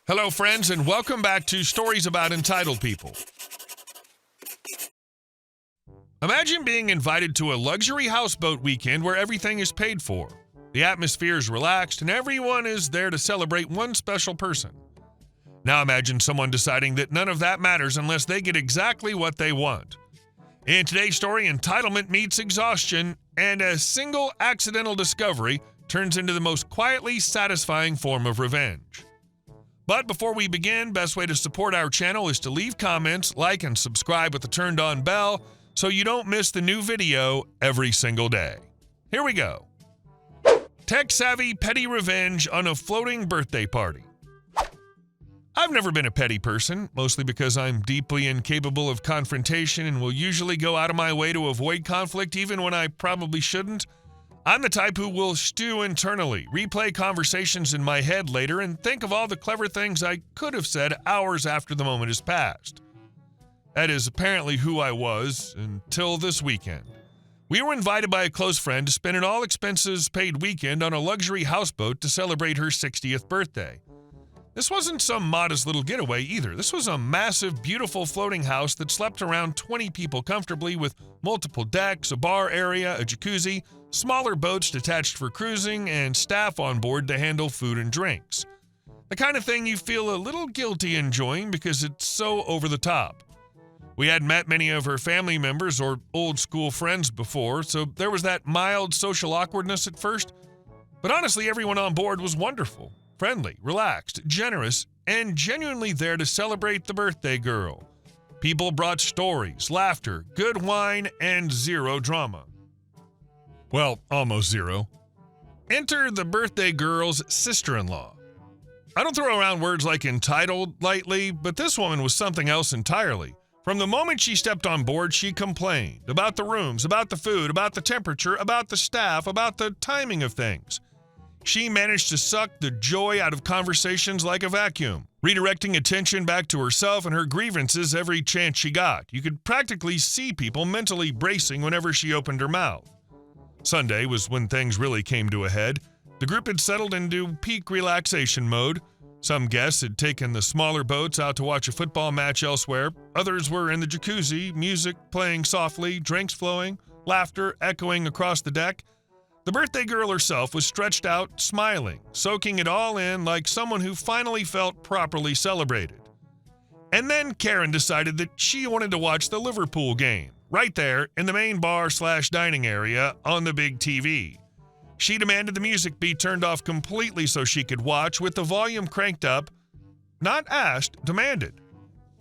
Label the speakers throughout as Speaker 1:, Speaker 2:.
Speaker 1: Hello, friends, and welcome back to Stories About Entitled People. Imagine being invited to a luxury houseboat weekend where everything is paid for. The atmosphere is relaxed, and everyone is there to celebrate one special person. Now imagine someone deciding that none of that matters unless they get exactly what they want. In today's story, entitlement meets exhaustion, and a single accidental discovery turns into the most quietly satisfying form of revenge. But before we begin, best way to support our channel is to leave comments, like, and subscribe with the turned-on bell so you don't miss the new video every single day. Here we go. Tech-savvy petty revenge on a floating birthday party. I've never been a petty person, mostly because I'm deeply incapable of confrontation and will usually go out of my way to avoid conflict even when I probably shouldn't. I'm the type who will stew internally, replay conversations in my head later, and think of all the clever things I could have said hours after the moment has passed. That is apparently who I was until this weekend. We were invited by a close friend to spend an all-expenses-paid weekend on a luxury houseboat to celebrate her 60th birthday. This wasn't some modest little getaway either. This was a massive, beautiful floating house that slept around 20 people comfortably with multiple decks, a bar area, a jacuzzi, smaller boats detached for cruising, and staff on board to handle food and drinks. The kind of thing you feel a little guilty enjoying because it's so over the top. We hadn't met many of her family members or old school friends before, so there was that mild social awkwardness at first. But honestly, everyone on board was wonderful, friendly, relaxed, generous, and genuinely there to celebrate the birthday girl. People brought stories, laughter, good wine, and zero drama. Well, almost zero. Enter the birthday girl's sister-in-law. I don't throw around words like entitled lightly, but this woman was something else entirely. From the moment she stepped on board, she complained about the rooms, about the food, about the temperature, about the staff, about the timing of things. She managed to suck the joy out of conversations like a vacuum, redirecting attention back to herself and her grievances every chance she got. You could practically see people mentally bracing whenever she opened her mouth. Sunday was when things really came to a head. The group had settled into peak relaxation mode. Some guests had taken the smaller boats out to watch a football match elsewhere. Others were in the jacuzzi, music playing softly, drinks flowing, laughter echoing across the deck. The birthday girl herself was stretched out, smiling, soaking it all in like someone who finally felt properly celebrated. And then Karen decided that she wanted to watch the Liverpool game, right there in the main bar/dining area on the big TV. She demanded the music be turned off completely so she could watch with the volume cranked up. Not asked, demanded.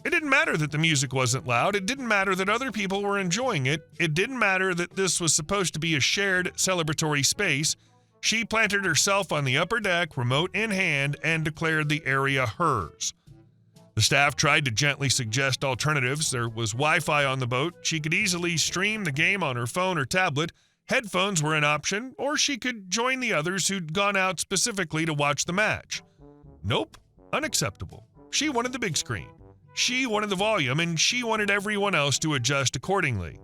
Speaker 1: It didn't matter that the music wasn't loud. It didn't matter that other people were enjoying it. It didn't matter that this was supposed to be a shared celebratory space. She planted herself on the upper deck, remote in hand, and declared the area hers. The staff tried to gently suggest alternatives. There was Wi-Fi on the boat. She could easily stream the game on her phone or tablet. Headphones were an option, or she could join the others who'd gone out specifically to watch the match. Nope, unacceptable. She wanted the big screen. She wanted the volume, and she wanted everyone else to adjust accordingly.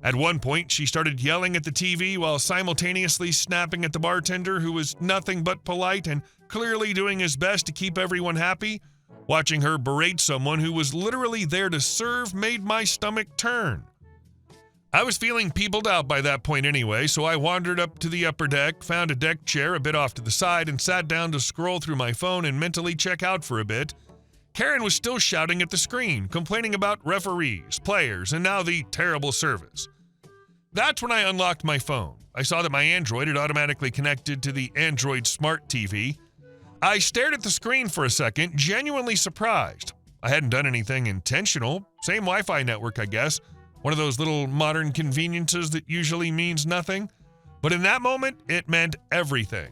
Speaker 1: At one point, she started yelling at the TV while simultaneously snapping at the bartender, who was nothing but polite and clearly doing his best to keep everyone happy. Watching her berate someone who was literally there to serve made my stomach turn. I was feeling peopled out by that point anyway, so I wandered up to the upper deck, found a deck chair a bit off to the side, and sat down to scroll through my phone and mentally check out for a bit. Karen was still shouting at the screen, complaining about referees, players, and now the terrible service. That's when I unlocked my phone. I saw that my Android had automatically connected to the Android Smart TV. I stared at the screen for a second, genuinely surprised. I hadn't done anything intentional. Same Wi-Fi network, I guess. One of those little modern conveniences that usually means nothing. But in that moment, it meant everything.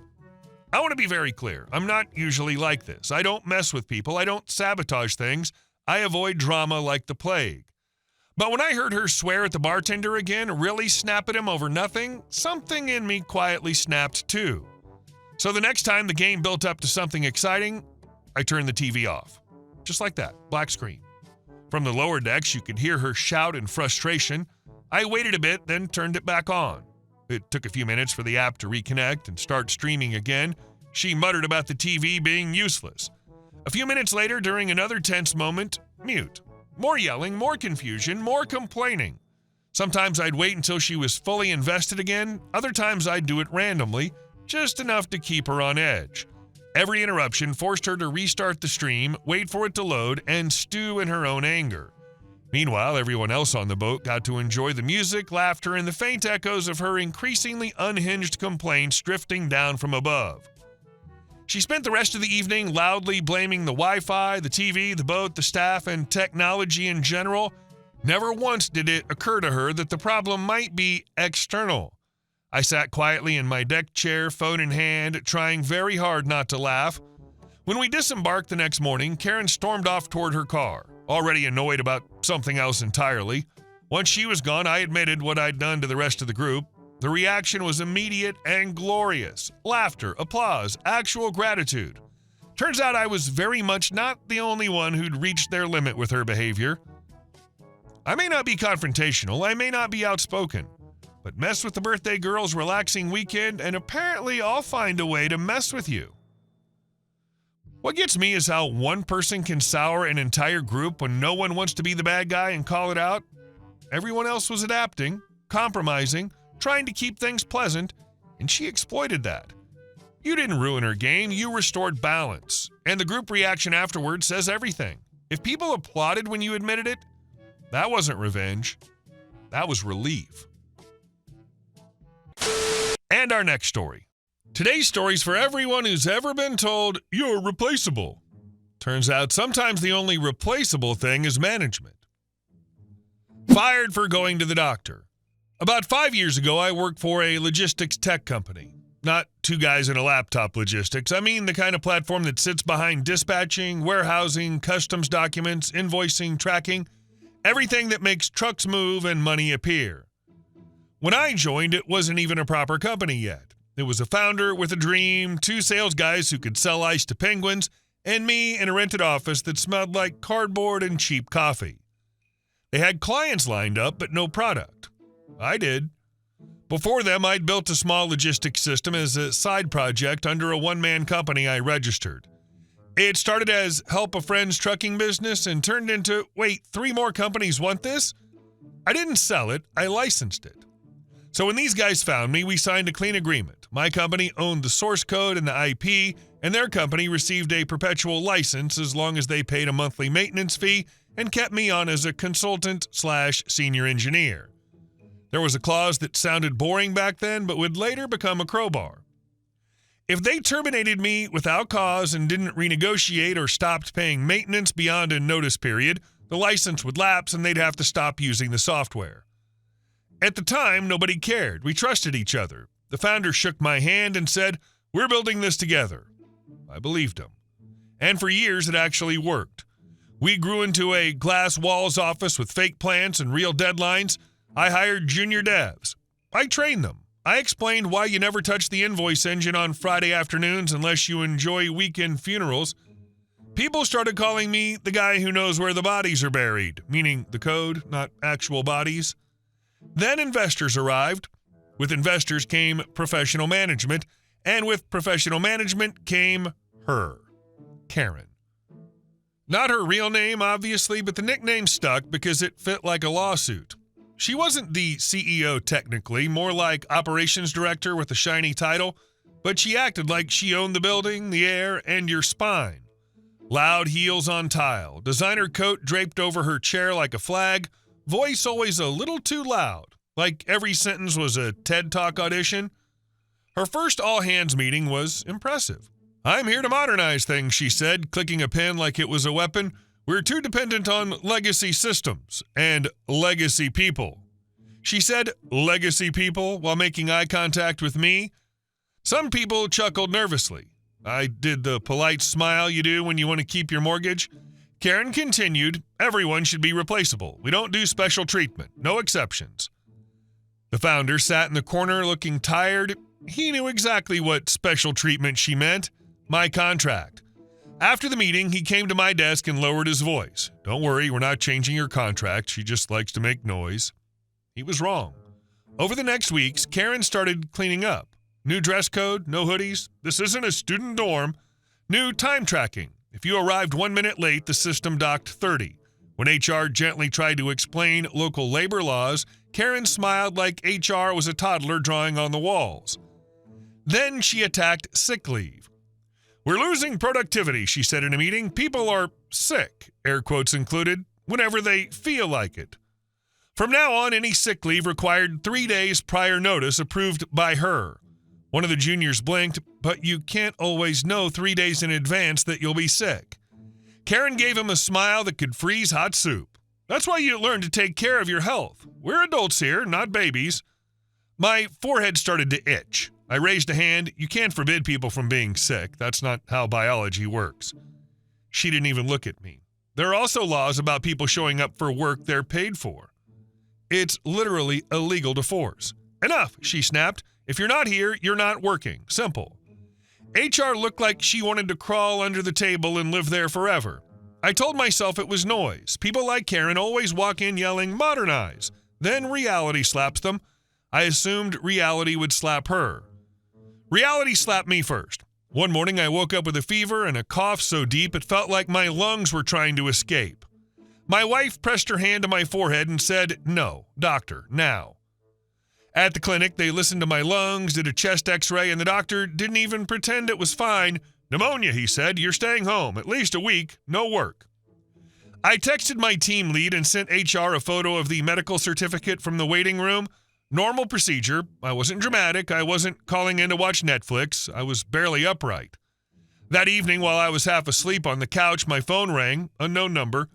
Speaker 1: I want to be very clear. I'm not usually like this. I don't mess with people. I don't sabotage things. I avoid drama like the plague. But when I heard her swear at the bartender again, really snap at him over nothing, something in me quietly snapped too. So the next time the game built up to something exciting, I turned the TV off. Just like that, black screen. From the lower decks, you could hear her shout in frustration. I waited a bit, then turned it back on. It took a few minutes for the app to reconnect and start streaming again. She muttered about the TV being useless. A few minutes later, during another tense moment, mute. More yelling, more confusion, more complaining. Sometimes I'd wait until she was fully invested again. Other times I'd do it randomly, just enough to keep her on edge. Every interruption forced her to restart the stream, wait for it to load, and stew in her own anger. Meanwhile, everyone else on the boat got to enjoy the music, laughter, and the faint echoes of her increasingly unhinged complaints drifting down from above. She spent the rest of the evening loudly blaming the Wi-Fi, the TV, the boat, the staff, and technology in general. Never once did it occur to her that the problem might be external. I sat quietly in my deck chair, phone in hand, trying very hard not to laugh. When we disembarked the next morning, Karen stormed off toward her car, already annoyed about something else entirely. Once she was gone, I admitted what I'd done to the rest of the group. The reaction was immediate and glorious. Laughter, applause, actual gratitude. Turns out I was very much not the only one who'd reached their limit with her behavior. I may not be confrontational, I may not be outspoken, but mess with the birthday girl's relaxing weekend and apparently I'll find a way to mess with you. What gets me is how one person can sour an entire group when no one wants to be the bad guy and call it out. Everyone else was adapting, compromising, trying to keep things pleasant, and she exploited that. You didn't ruin her game, you restored balance. And the group reaction afterward says everything. If people applauded when you admitted it, that wasn't revenge. That was relief. And our next story. Today's story's for everyone who's ever been told, you're replaceable. Turns out sometimes the only replaceable thing is management. Fired for going to the doctor. About 5 years ago, I worked for a logistics tech company. Not two guys in a laptop logistics. I mean the kind of platform that sits behind dispatching, warehousing, customs documents, invoicing, tracking, everything that makes trucks move and money appear. When I joined, it wasn't even a proper company yet. It was a founder with a dream, 2 sales guys who could sell ice to penguins, and me in a rented office that smelled like cardboard and cheap coffee. They had clients lined up, but no product. I did. Before them, I'd built a small logistics system as a side project under a one-man company I registered. It started as help a friend's trucking business and turned into, wait, 3 more companies want this? I didn't sell it, I licensed it. So when these guys found me, we signed a clean agreement. My company owned the source code and the IP, and their company received a perpetual license as long as they paid a monthly maintenance fee and kept me on as a consultant/senior engineer. There was a clause that sounded boring back then, but would later become a crowbar. If they terminated me without cause and didn't renegotiate or stopped paying maintenance beyond a notice period, the license would lapse and they'd have to stop using the software. At the time, nobody cared. We trusted each other. The founder shook my hand and said, "We're building this together." I believed him. And for years, it actually worked. We grew into a glass walls office with fake plants and real deadlines. I hired junior devs. I trained them. I explained why you never touch the invoice engine on Friday afternoons unless you enjoy weekend funerals. People started calling me the guy who knows where the bodies are buried, meaning the code, not actual bodies. Then investors arrived. With investors came professional management, and with professional management came her, Karen. Not her real name, obviously, but the nickname stuck because it fit like a lawsuit. She wasn't the CEO technically, more like operations director with a shiny title, but she acted like she owned the building, the air, and your spine. Loud heels on tile, designer coat draped over her chair like a flag, voice always a little too loud, like every sentence was a TED Talk audition. Her first all-hands meeting was impressive. "I'm here to modernize things," she said, clicking a pen like it was a weapon. "We're too dependent on legacy systems and legacy people." She said legacy people while making eye contact with me. Some people chuckled nervously. I did the polite smile you do when you want to keep your mortgage. Karen continued, "Everyone should be replaceable. We don't do special treatment. No exceptions." The founder sat in the corner looking tired. He knew exactly what special treatment she meant. My contract. After the meeting, he came to my desk and lowered his voice. "Don't worry, we're not changing your contract. She just likes to make noise." He was wrong. Over the next weeks, Karen started cleaning up. New dress code, no hoodies. This isn't a student dorm. New time tracking. If you arrived 1 minute late, the system docked 30. When HR gently tried to explain local labor laws, Karen smiled like HR was a toddler drawing on the walls. Then she attacked sick leave. "We're losing productivity," she said in a meeting. "People are sick," air quotes included, "whenever they feel like it." From now on, any sick leave required 3 days prior notice approved by her. One of the juniors blinked, but you can't always know 3 days in advance that you'll be sick. Karen gave him a smile that could freeze hot soup. "That's why you learn to take care of your health. We're adults here, not babies." My forehead started to itch. I raised a hand. You can't forbid people from being sick. That's not how biology works. She didn't even look at me. There are also laws about people showing up for work they're paid for. It's literally illegal to force. "Enough," she snapped. "If you're not here, you're not working. Simple." HR looked like she wanted to crawl under the table and live there forever. I told myself it was noise. People like Karen always walk in yelling, "Modernize." Then reality slaps them. I assumed reality would slap her. Reality slapped me first. One morning I woke up with a fever and a cough so deep it felt like my lungs were trying to escape. My wife pressed her hand to my forehead and said, "No, doctor, now." At the clinic, they listened to my lungs, did a chest x-ray, and the doctor didn't even pretend it was fine. "Pneumonia," he said. "You're staying home, at least a week, no work." I texted my team lead and sent HR a photo of the medical certificate from the waiting room. Normal procedure. I wasn't dramatic. I wasn't calling in to watch Netflix. I was barely upright. That evening, while I was half asleep on the couch, my phone rang, unknown number.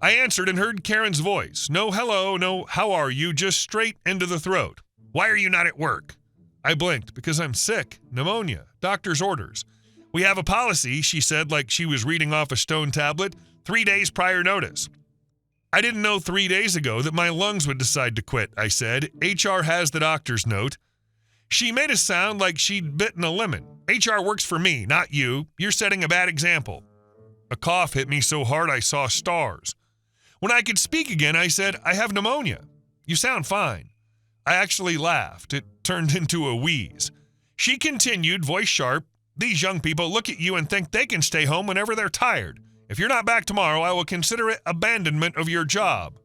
Speaker 1: I answered and heard Karen's voice. No hello, no how are you, just straight into the throat. "Why are you not at work?" I blinked. "Because I'm sick. Pneumonia. Doctor's orders." "We have a policy," she said like she was reading off a stone tablet. 3 days prior notice." "I didn't know 3 days ago that my lungs would decide to quit," I said. "HR has the doctor's note." She made a sound like she'd bitten a lemon. "HR works for me, not you. You're setting a bad example." A cough hit me so hard I saw stars. When I could speak again, I said, "I have pneumonia." "You sound fine." I actually laughed. It turned into a wheeze. She continued, voice sharp, "These young people look at you and think they can stay home whenever they're tired. If you're not back tomorrow, I will consider it abandonment of your job."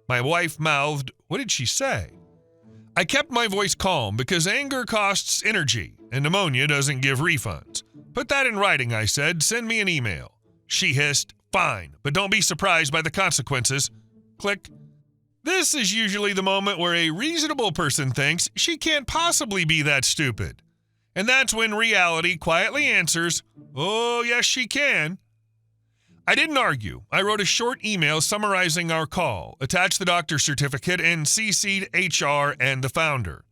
Speaker 1: My wife mouthed, "What did she say?" I kept my voice calm because anger costs energy and pneumonia doesn't give refunds. "Put that in writing," I said. "Send me an email." She hissed, "Fine, but don't be surprised by the consequences." Click. This is usually the moment where a reasonable person thinks she can't possibly be that stupid. And that's when reality quietly answers, "Oh, yes, she can." I didn't argue. I wrote a short email summarizing our call, attached the doctor's certificate, and CC'd HR and the founder.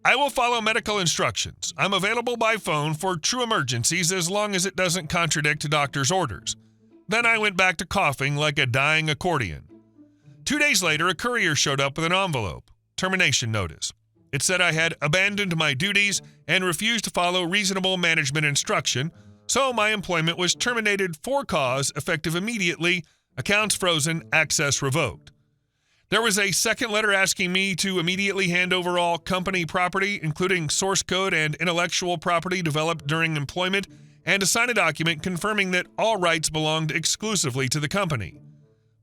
Speaker 1: "I will follow medical instructions. I'm available by phone for true emergencies as long as it doesn't contradict doctor's orders." Then I went back to coughing like a dying accordion. 2 days later, a courier showed up with an envelope. Termination notice. It said I had abandoned my duties and refused to follow reasonable management instruction, so my employment was terminated for cause, effective immediately, accounts frozen, access revoked. There was a second letter asking me to immediately hand over all company property, including source code and intellectual property developed during employment, and to sign a document confirming that all rights belonged exclusively to the company.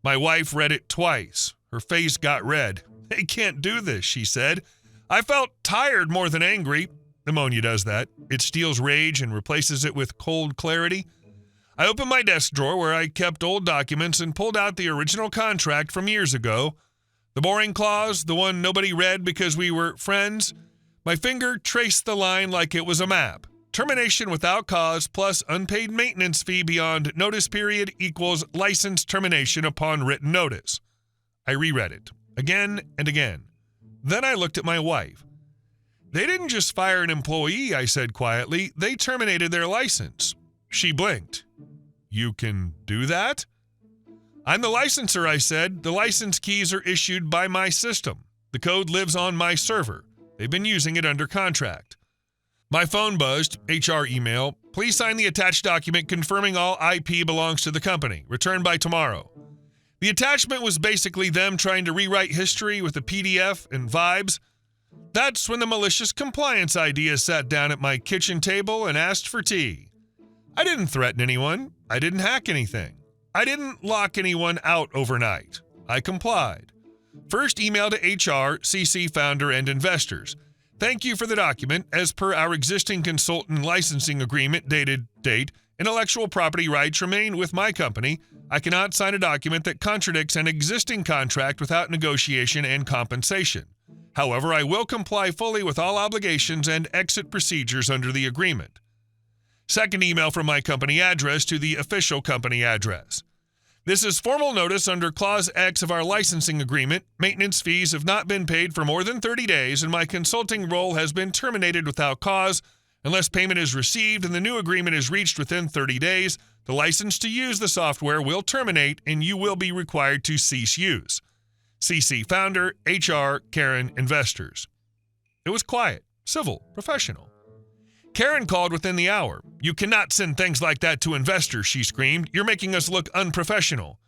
Speaker 1: My wife read it twice. Her face got red. "They can't do this," she said. I felt tired more than angry. Pneumonia does that. It steals rage and replaces it with cold clarity. I opened my desk drawer where I kept old documents and pulled out the original contract from years ago. The boring clause, the one nobody read because we were friends. My finger traced the line like it was a map. Termination without cause plus unpaid maintenance fee beyond notice period equals license termination upon written notice. I reread it again and again. Then I looked at my wife. "They didn't just fire an employee," I said quietly. "They terminated their license." She blinked. "You can do that?" "I'm the licensor," I said. "The license keys are issued by my system. The code lives on my server. They've been using it under contract." My phone buzzed. HR email. "Please sign the attached document confirming all IP belongs to the company. Return by tomorrow." The attachment was basically them trying to rewrite history with a PDF and vibes. That's when the malicious compliance idea sat down at my kitchen table and asked for tea. I didn't threaten anyone. I didn't hack anything. I didn't lock anyone out overnight. I complied. First email to HR, CC founder, and investors. Thank you for the document. As per our existing consultant licensing agreement dated date, intellectual property rights remain with my company. I cannot sign a document that contradicts an existing contract without negotiation and compensation. However, I will comply fully with all obligations and exit procedures under the agreement. Second email from my company address to the official company address. This is formal notice under Clause X of our licensing agreement. Maintenance fees have not been paid for more than 30 days, and my consulting role has been terminated without cause. Unless payment is received and the new agreement is reached within 30 days, the license to use the software will terminate and you will be required to cease use. CC founder, HR, Karen, investors. It was quiet, civil, professional. Karen called within the hour. You cannot send things like that to investors, she screamed. You're making us look unprofessional.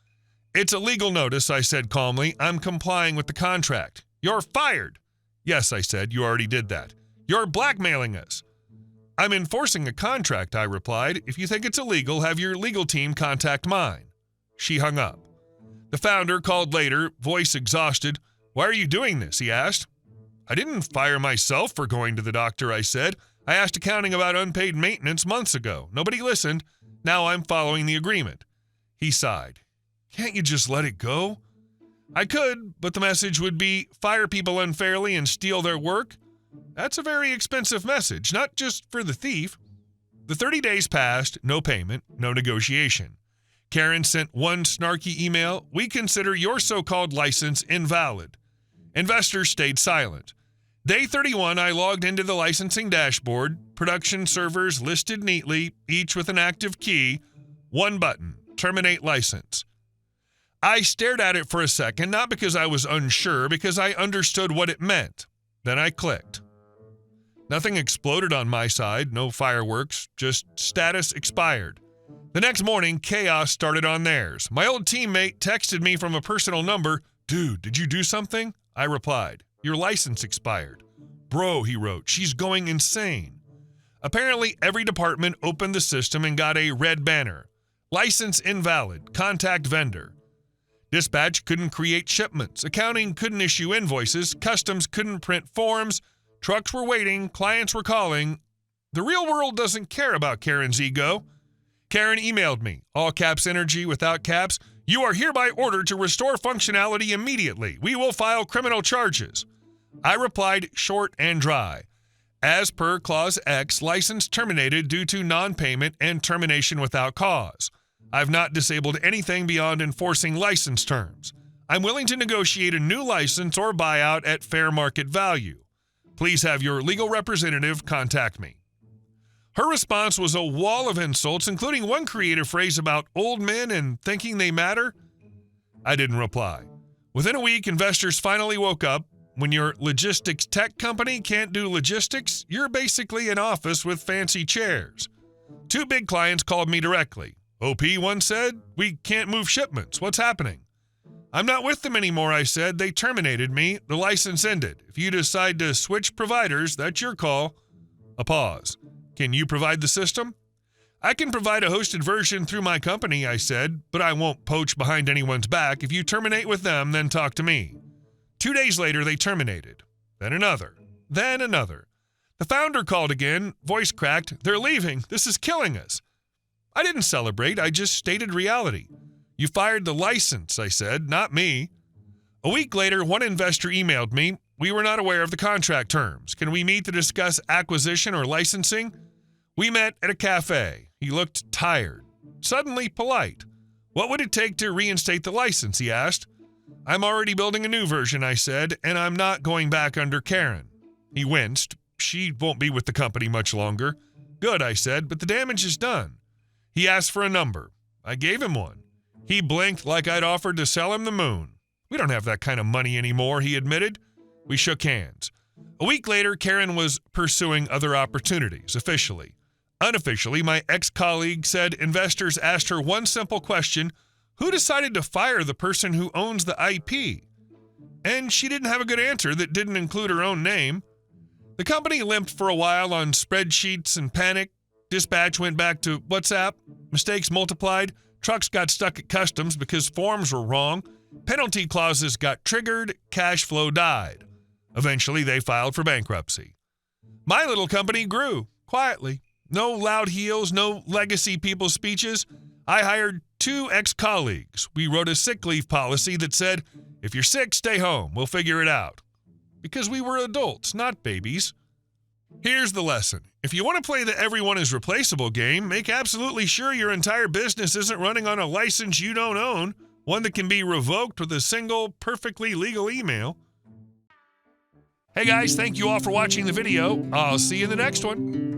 Speaker 1: It's a legal notice, I said calmly. I'm complying with the contract. You're fired. Yes, I said, you already did that. You're blackmailing us. I'm enforcing a contract, I replied. If you think it's illegal, have your legal team contact mine. She hung up. The founder called later, voice exhausted. Why are you doing this? He asked. I didn't fire myself for going to the doctor, I said. I asked accounting about unpaid maintenance months ago. Nobody listened. Now I'm following the agreement. He sighed. Can't you just let it go? I could, but the message would be fire people unfairly and steal their work. That's a very expensive message, not just for the thief. The 30 days passed, no payment, no negotiation. Karen sent one snarky email. We consider your so-called license invalid. Investors stayed silent. Day 31, I logged into the licensing dashboard. Production servers listed neatly, each with an active key. One button, terminate license. I stared at it for a second, not because I was unsure, because I understood what it meant. Then I clicked. Nothing exploded on my side, no fireworks, just status expired. The next morning, chaos started on theirs. My old teammate texted me from a personal number. Dude, did you do something? I replied. Your license expired. Bro, he wrote, she's going insane. Apparently, every department opened the system and got a red banner. License invalid. Contact vendor. Dispatch couldn't create shipments. Accounting couldn't issue invoices. Customs couldn't print forms. Trucks were waiting. Clients were calling. The real world doesn't care about Karen's ego. Karen emailed me, all caps energy without caps. You are hereby ordered to restore functionality immediately. We will file criminal charges. I replied short and dry. As per Clause X, license terminated due to non-payment and termination without cause. I've not disabled anything beyond enforcing license terms. I'm willing to negotiate a new license or buyout at fair market value. Please have your legal representative contact me. Her response was a wall of insults, including one creative phrase about old men and thinking they matter. I didn't reply. Within a week, investors finally woke up. When your logistics tech company can't do logistics, you're basically an office with fancy chairs. Two big clients called me directly. OP, one said, we can't move shipments. What's happening? I'm not with them anymore, I said. They terminated me. The license ended. If you decide to switch providers, that's your call. A pause. Can you provide the system? I can provide a hosted version through my company, I said, but I won't poach behind anyone's back. If you terminate with them, then talk to me. 2 days later, they terminated. Then another. Then another. The founder called again, voice cracked. They're leaving. This is killing us. I didn't celebrate. I just stated reality. You fired the license, I said, not me. A week later, one investor emailed me. We were not aware of the contract terms. Can we meet to discuss acquisition or licensing? We met at a cafe. He looked tired, suddenly polite. What would it take to reinstate the license, he asked. I'm already building a new version, I said, and I'm not going back under Karen. He winced. She won't be with the company much longer. Good, I said, but the damage is done. He asked for a number. I gave him one. He blinked like I'd offered to sell him the moon. We don't have that kind of money anymore, he admitted. We shook hands. A week later, Karen was pursuing other opportunities, officially. Unofficially, my ex-colleague said investors asked her one simple question, who decided to fire the person who owns the IP? And she didn't have a good answer that didn't include her own name. The company limped for a while on spreadsheets and panic. Dispatch went back to WhatsApp. Mistakes multiplied. Trucks got stuck at customs because forms were wrong. Penalty clauses got triggered. Cash flow died. Eventually, they filed for bankruptcy. My little company grew quietly. No loud heels, no legacy people speeches. I hired 2 ex-colleagues. We wrote a sick leave policy that said, if you're sick, stay home. We'll figure it out. Because we were adults, not babies. Here's the lesson. If you want to play the everyone is replaceable game, make absolutely sure your entire business isn't running on a license you don't own, one that can be revoked with a single, perfectly legal email. Hey guys, thank you all for watching the video. I'll see you in the next one.